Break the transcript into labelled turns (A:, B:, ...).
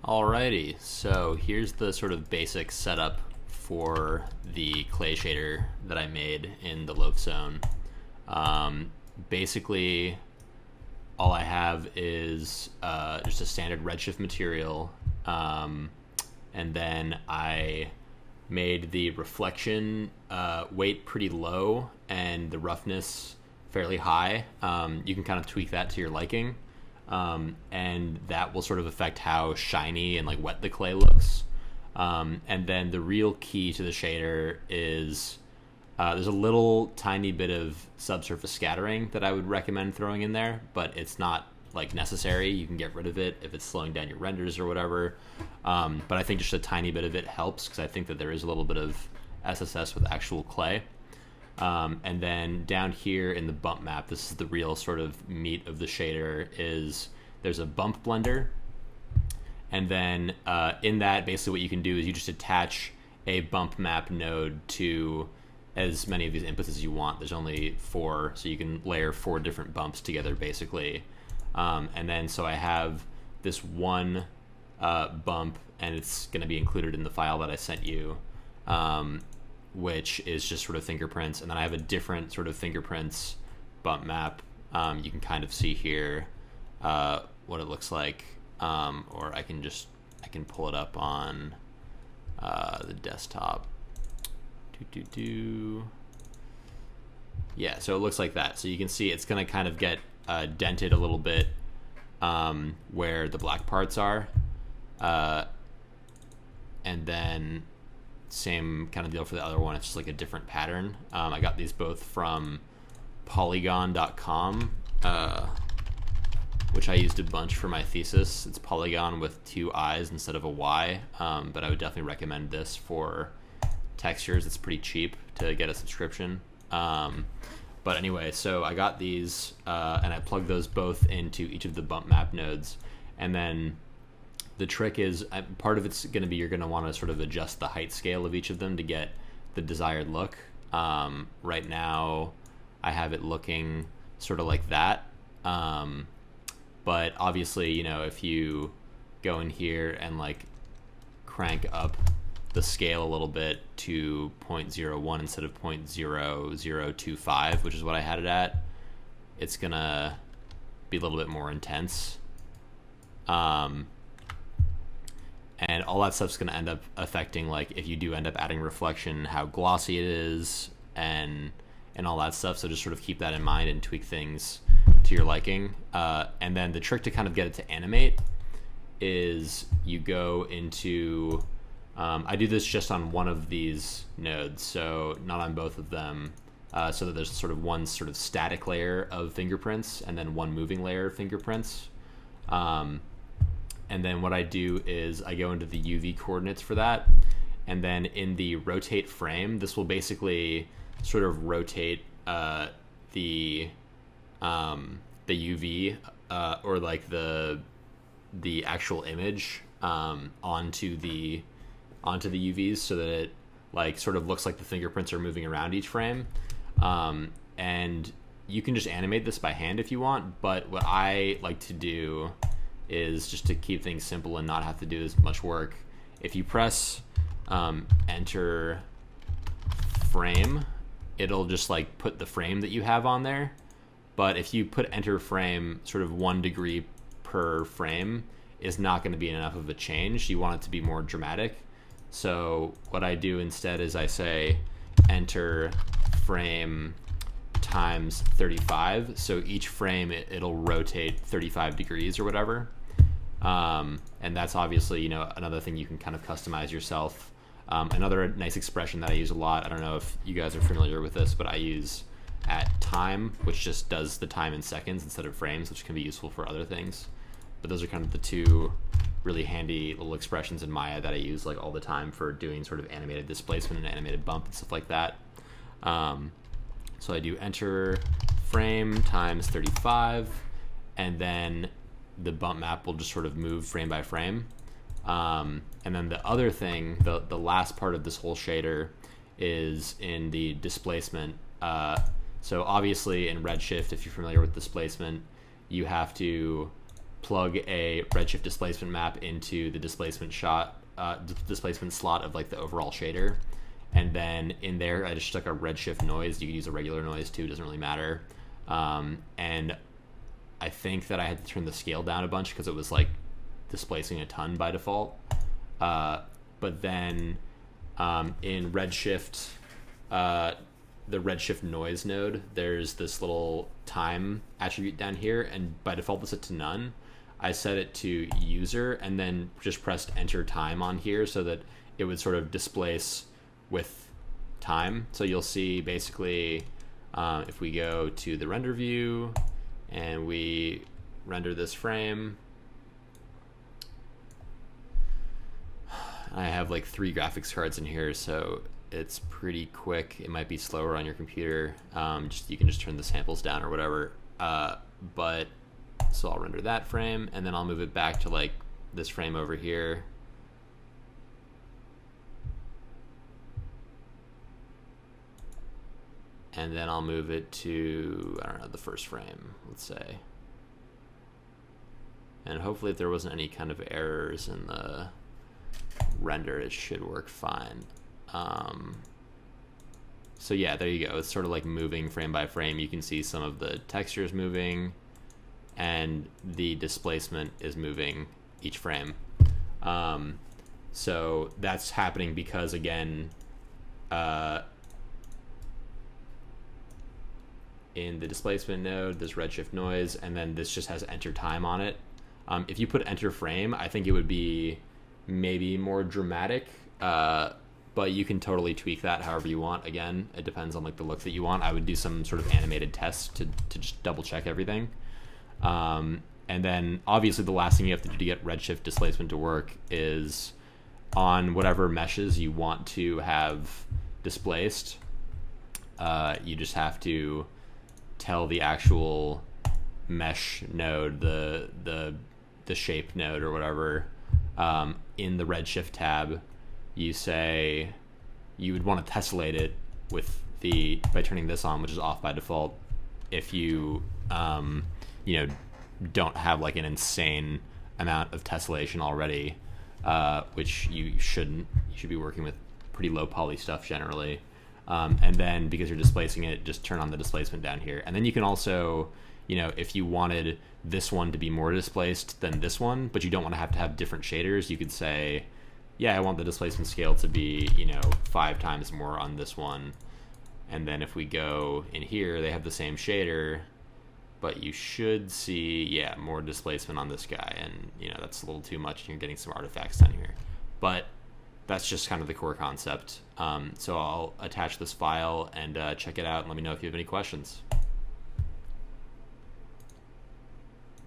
A: Alrighty, so here's the sort of basic setup for the clay shader that I made in the loaf zone. Basically, all I have is just a standard redshift material, and then I made the reflection weight pretty low and the roughness fairly high. You can kind of tweak that to your liking. And that will sort of affect how shiny and like wet the clay looks. And then the real key to the shader is there's a little tiny bit of subsurface scattering that I would recommend throwing in there, but it's not like necessary. You can get rid of it if it's slowing down your renders or whatever. But I think just a tiny bit of it helps because I think that there is a little bit of SSS with actual clay. And then down here in the bump map, this is the real sort of meat of the shader, is there's a bump blender. And then in that, basically what you can do is you just attach a bump map node to as many of these inputs as you want. There's only 4, so you can layer 4 different bumps together, basically. And then so I have this one bump, and it's going to be included in the file that I sent you. Which is just sort of fingerprints, and then I have a different sort of fingerprints bump map. You can kind of see here what it looks like, or I can pull it up on the desktop. Yeah, so it looks like that. So you can see it's going to kind of get dented a little bit where the black parts are, and then same kind of deal for the other one. It's just like a different pattern. I got these both from polygon.com, which I used a bunch for my thesis. It's Polygon with 2 I's instead of a Y, but I would definitely recommend this for textures. It's pretty cheap to get a subscription. But anyway, so I got these, and I plugged those both into each of the bump map nodes, and then the trick is, part of it's going to be you're going to want to sort of adjust the height scale of each of them to get the desired look. Right now, I have it looking sort of like that. But obviously, you know, if you go in here and like crank up the scale a little bit to 0.01 instead of 0.0025, which is what I had it at, it's going to be a little bit more intense. And all that stuff's going to end up affecting, like, if you do end up adding reflection, how glossy it is, and all that stuff. So just sort of keep that in mind and tweak things to your liking. And then the trick to kind of get it to animate is you go into, I do this just on one of these nodes, so not on both of them, so that there's sort of one sort of static layer of fingerprints and then one moving layer of fingerprints. And then what I do is I go into the UV coordinates for that. And then in the rotate frame, this will basically sort of rotate the UV or like the actual image onto the UVs, so that it like sort of looks like the fingerprints are moving around each frame. And you can just animate this by hand if you want, but what I like to do is just to keep things simple and not have to do as much work. If you press enter frame, it'll just like put the frame that you have on there. But if you put enter frame, sort of 1 degree per frame is not going to be enough of a change. You want it to be more dramatic. So what I do instead is I say enter frame times 35. So each frame it'll rotate 35 degrees or whatever. And that's obviously, you know, another thing you can kind of customize yourself. Another nice expression that I use a lot, I don't know if you guys are familiar with this, but I use at time, which just does the time in seconds instead of frames, which can be useful for other things. But those are kind of the 2 really handy little expressions in Maya that I use like all the time for doing sort of animated displacement and animated bump and stuff like that. So I do enter frame times 35, and then the bump map will just sort of move frame by frame. And then the other thing, the last part of this whole shader is in the displacement. So obviously in Redshift, if you're familiar with displacement, you have to plug a redshift displacement map into the displacement displacement slot of like the overall shader, and then in there I just stuck a redshift noise. You could use a regular noise too, it doesn't really matter. And I think that I had to turn the scale down a bunch because it was like displacing a ton by default. But then in redshift, the redshift noise node, there's this little time attribute down here, and by default it's set to none. I set it to user and then just pressed enter time on here so that it would sort of displace with time. So you'll see basically if we go to the render view and we render this frame, I have like 3 graphics cards in here, so it's pretty quick. It might be slower on your computer. You can just turn the samples down or whatever. But so I'll render that frame and then I'll move it back to like this frame over here. And then I'll move it to, I don't know, the first frame, let's say. And hopefully if there wasn't any kind of errors in the render, it should work fine. So yeah, there you go. It's sort of like moving frame by frame. You can see some of the textures moving and the displacement is moving each frame. So that's happening because, again, in the displacement node, this redshift noise, and then this just has enter time on it. If you put enter frame, I think it would be maybe more dramatic, but you can totally tweak that however you want. Again, it depends on like the look that you want. I would do some sort of animated test to just double check everything. And then obviously the last thing you have to do to get redshift displacement to work is on whatever meshes you want to have displaced, you just have to tell the actual mesh node, the shape node or whatever, in the redshift tab, you say you would want to tessellate it with by turning this on, which is off by default. If you don't have like an insane amount of tessellation already, which you shouldn't. You should be working with pretty low poly stuff generally. And then because you're displacing it, just turn on the displacement down here. And then you can also, if you wanted this one to be more displaced than this one, but you don't want to have different shaders, you could say, yeah, I want the displacement scale to be, 5 times more on this one. And then if we go in here, they have the same shader, but you should see, yeah, more displacement on this guy. And, that's a little too much and you're getting some artifacts down here. But that's just kind of the core concept. So I'll attach this file and check it out and let me know if you have any questions.